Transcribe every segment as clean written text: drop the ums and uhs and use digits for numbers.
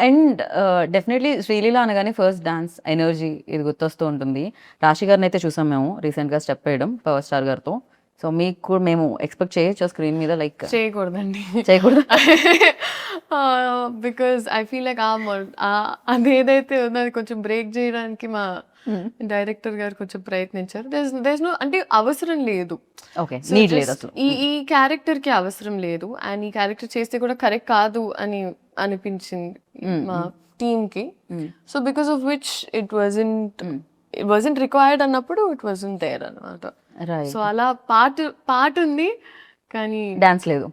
And definitely Sreeleela అనగానే first dance energy ఇది గుర్తొస్తూ ఉంటుంది. రాశి గారిని అయితే చూసాం మేము రీసెంట్గా స్టెప్ వేయడం పవర్ స్టార్ గారితో. సో మీకు కూడా మేము ఎక్స్పెక్ట్ చేయొచ్చు స్క్రీన్ మీద లైక్ చేయకూడదండి. చేయకూడదు. బికాజ్ ఐ ఫీల్ లైక్ అదేదైతే ఉందో అది కొంచెం బ్రేక్ చేయడానికి మా డైరెక్టర్ గారు కొంచెం ప్రయత్నించారు. దేస్ నో అంటే అవసరం లేదు. ఓకే, So నీడ్ just లేదు అసలు. ఈ క్యారెక్టర్ కి అవసరం లేదు అండ్ ఈ క్యారెక్టర్ చేస్తే కూడా కరెక్ట్ కాదు అని అనిపించింది మా టీమ్ కి. So because of which it wasn't required అన్నప్పుడు ఇట్ వాజంట్ దేర్ అన్నమాట. రైట్. సో అలా పాట ఉంది కానీ డాన్స్ లేదు.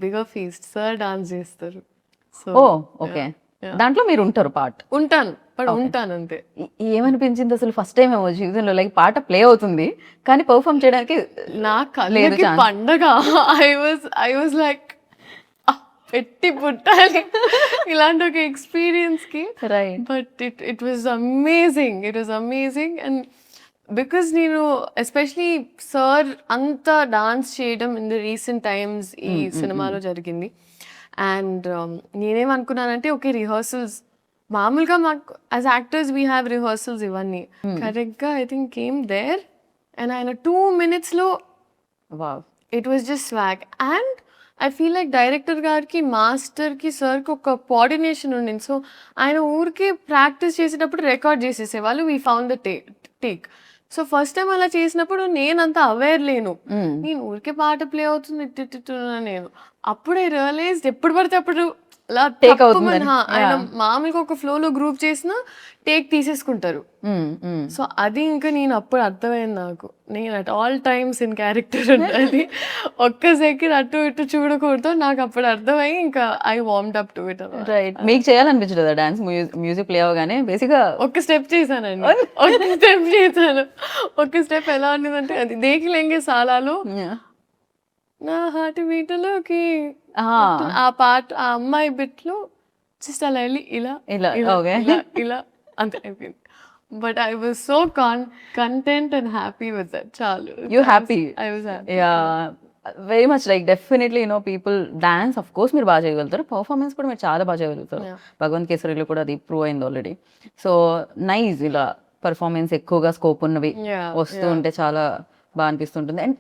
బిగర్ ఫీస్ట్ సార్ డాన్స్ చేస్తారు. సో ఓ ఓకే, దాంట్లో మీరు ఉంటారు పార్ట్. ఉంటాను ఉంటాను అంతే. ఏమనిపించింది అసలు ఫస్ట్ టైం ఏమో జీవితంలో లైక్ పాట ప్లే అవుతుంది కానీ పర్ఫామ్ చేయడానికి నా కళ్ళకి పండగ. ఐ వాజ్ లైక్ పెట్టి పుట్టాలి ఇలాంటి ఒక ఎక్స్పీరియన్స్ కి. Right. But it was amazing and because నేను ఎస్పెషలీ సార్ అంత డాన్స్ చేయడం ఇన్ ద రీసెంట్ టైమ్స్ ఈ సినిమాలో జరిగింది. అండ్ నేనేమనుకున్నానంటే ఓకే రిహర్సల్స్ మామూలుగా మాకు as actors we have rehearsals ఇవన్నీ కరెక్ట్గా I think came there and ఆయన 2 minutes wow, it was just swag. And I feel like director గారికి మాస్టర్కి సార్కి ఒక కోఆర్డినేషన్ ఉండింది. సో ఆయన ఊరికి ప్రాక్టీస్ చేసేటప్పుడు రికార్డ్ చేసేసేవాళ్ళు. We found the take. So first time అలా చేసినప్పుడు నేనంతా అవేర్ లేను. నేను ఊరికే పాట ప్లే అవుతుంది నేను అప్పుడే రియలైజ్ ఎప్పుడు పడితే అప్పుడు అలా Take అవుతుందని. ఆయన మామూలుగా ఒక ఫ్లోలో గ్రూప్ చేసిన టేక్ తీసేసుకుంటారు. సో అది ఇంకా నేను అప్పుడు అర్థమైంది నాకు నేను at all times in character ఉండాలి. ఒక్క సెకండ్ అటు ఇటు చూడకూడదు. నాకు అప్పుడు అర్థమై ఇంకా I warmed up to it. Right. మీకు చేయాలనిపించదు కదా డాన్స్? మ్యూజిక్ ప్లే అవగానే బేసిక్ గా ఒక స్టెప్ చేశానండి. ఒక స్టెప్ ఎలా ఉండేదంటే అది దేకి లెంగే సాలాలో నా హార్ట్ బీట్లోకి ఆ పాట ఆ అమ్మాయి బిట్లో జస్ట్ అలా వెళ్ళి ఇలా ఇలా, okay. ఇలా అంతే అయిపోయింది. But I was so content and happy with that. చాలు. You happy? I was happy. Yeah, very much like definitely people dance of course మీరు బాగా చేయగలుగుతారు, పర్ఫార్మెన్స్ కూడా మీరు చాలా బాగా చేయగలుగుతారు. భగవంత్ కేసరిలో కూడా అది ప్రూవ్ అయింది ఆల్రెడీ. సో నైస్, ఇలా పర్ఫార్మెన్స్ ఎక్కువగా స్కోప్ ఉన్నవి వస్తూ ఉంటే చాలా బాగా అనిపిస్తుంటుంది. అండ్